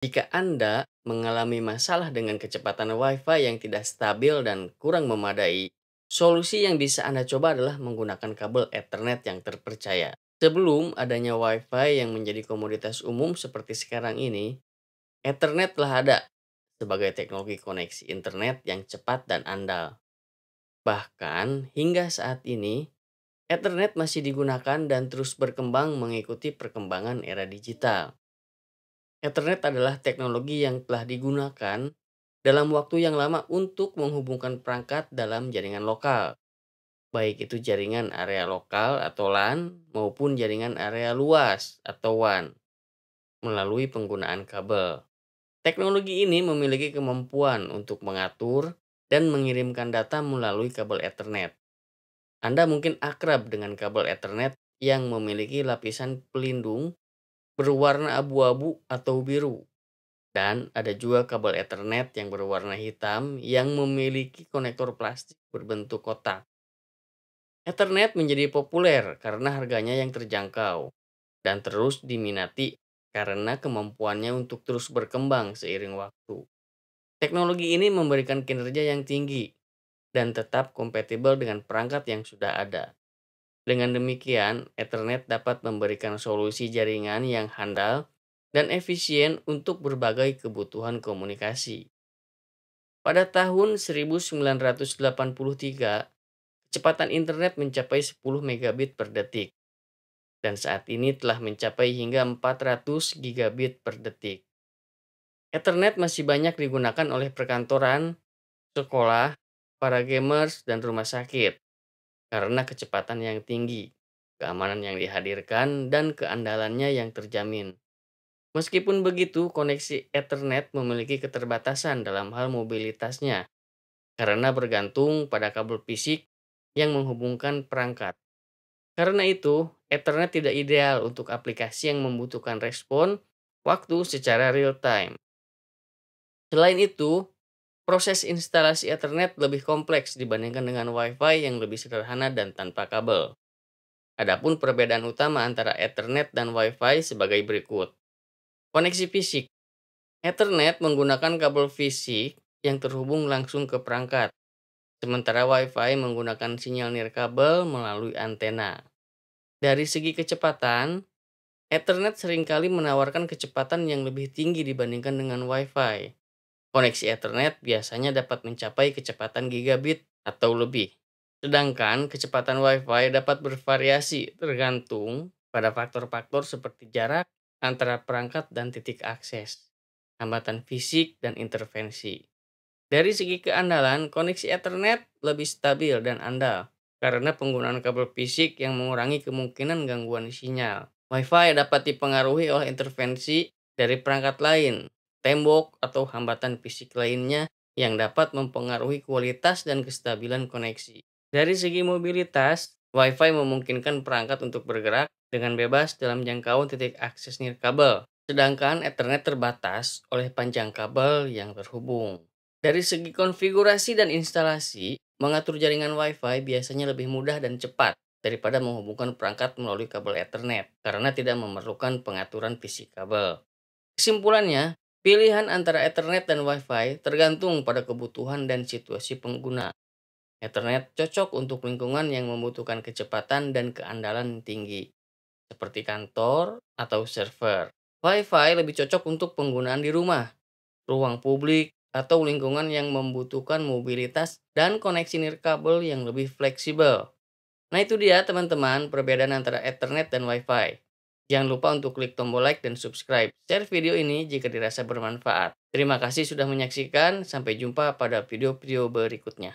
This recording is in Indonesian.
Jika Anda mengalami masalah dengan kecepatan Wi-Fi yang tidak stabil dan kurang memadai, solusi yang bisa Anda coba adalah menggunakan kabel Ethernet yang terpercaya. Sebelum adanya Wi-Fi yang menjadi komoditas umum seperti sekarang ini, Ethernet telah ada sebagai teknologi koneksi internet yang cepat dan andal. Bahkan hingga saat ini, Ethernet masih digunakan dan terus berkembang mengikuti perkembangan era digital. Ethernet adalah teknologi yang telah digunakan dalam waktu yang lama untuk menghubungkan perangkat dalam jaringan lokal, baik itu jaringan area lokal atau LAN maupun jaringan area luas atau WAN melalui penggunaan kabel. Teknologi ini memiliki kemampuan untuk mengatur dan mengirimkan data melalui kabel Ethernet. Anda mungkin akrab dengan kabel Ethernet yang memiliki lapisan pelindung berwarna abu-abu atau biru. Dan ada juga kabel Ethernet yang berwarna hitam yang memiliki konektor plastik berbentuk kotak. Ethernet menjadi populer karena harganya yang terjangkau dan terus diminati karena kemampuannya untuk terus berkembang seiring waktu. Teknologi ini memberikan kinerja yang tinggi dan tetap kompatibel dengan perangkat yang sudah ada. Dengan demikian, Ethernet dapat memberikan solusi jaringan yang handal dan efisien untuk berbagai kebutuhan komunikasi. Pada tahun 1983, kecepatan internet mencapai 10 megabit per detik, dan saat ini telah mencapai hingga 400 gigabit per detik. Ethernet masih banyak digunakan oleh perkantoran, sekolah, para gamers, dan rumah sakit karena kecepatan yang tinggi, keamanan yang dihadirkan, dan keandalannya yang terjamin. Meskipun begitu, koneksi Ethernet memiliki keterbatasan dalam hal mobilitasnya karena bergantung pada kabel fisik yang menghubungkan perangkat. Karena itu, Ethernet tidak ideal untuk aplikasi yang membutuhkan respon waktu secara real time. Selain itu, proses instalasi Ethernet lebih kompleks dibandingkan dengan Wi-Fi yang lebih sederhana dan tanpa kabel. Adapun perbedaan utama antara Ethernet dan Wi-Fi sebagai berikut. Koneksi fisik. Ethernet menggunakan kabel fisik yang terhubung langsung ke perangkat, sementara Wi-Fi menggunakan sinyal nirkabel melalui antena. Dari segi kecepatan, Ethernet seringkali menawarkan kecepatan yang lebih tinggi dibandingkan dengan Wi-Fi. Koneksi Ethernet biasanya dapat mencapai kecepatan gigabit atau lebih. Sedangkan kecepatan Wi-Fi dapat bervariasi tergantung pada faktor-faktor seperti jarak antara perangkat dan titik akses, hambatan fisik, dan intervensi. Dari segi keandalan, koneksi Ethernet lebih stabil dan andal karena penggunaan kabel fisik yang mengurangi kemungkinan gangguan sinyal. Wi-Fi dapat dipengaruhi oleh intervensi dari perangkat lain, tembok, atau hambatan fisik lainnya yang dapat mempengaruhi kualitas dan kestabilan koneksi. Dari segi mobilitas, Wi-Fi memungkinkan perangkat untuk bergerak dengan bebas dalam jangkauan titik akses nirkabel, sedangkan Ethernet terbatas oleh panjang kabel yang terhubung. Dari segi konfigurasi dan instalasi, mengatur jaringan Wi-Fi biasanya lebih mudah dan cepat daripada menghubungkan perangkat melalui kabel Ethernet karena tidak memerlukan pengaturan fisik kabel. Kesimpulannya, pilihan antara Ethernet dan Wi-Fi tergantung pada kebutuhan dan situasi pengguna. Ethernet cocok untuk lingkungan yang membutuhkan kecepatan dan keandalan tinggi, seperti kantor atau server. Wi-Fi lebih cocok untuk penggunaan di rumah, ruang publik, atau lingkungan yang membutuhkan mobilitas dan koneksi nirkabel yang lebih fleksibel. Nah itu dia teman-teman perbedaan antara Ethernet dan Wi-Fi. Jangan lupa untuk klik tombol like dan subscribe. Share video ini jika dirasa bermanfaat. Terima kasih sudah menyaksikan. Sampai jumpa pada video-video berikutnya.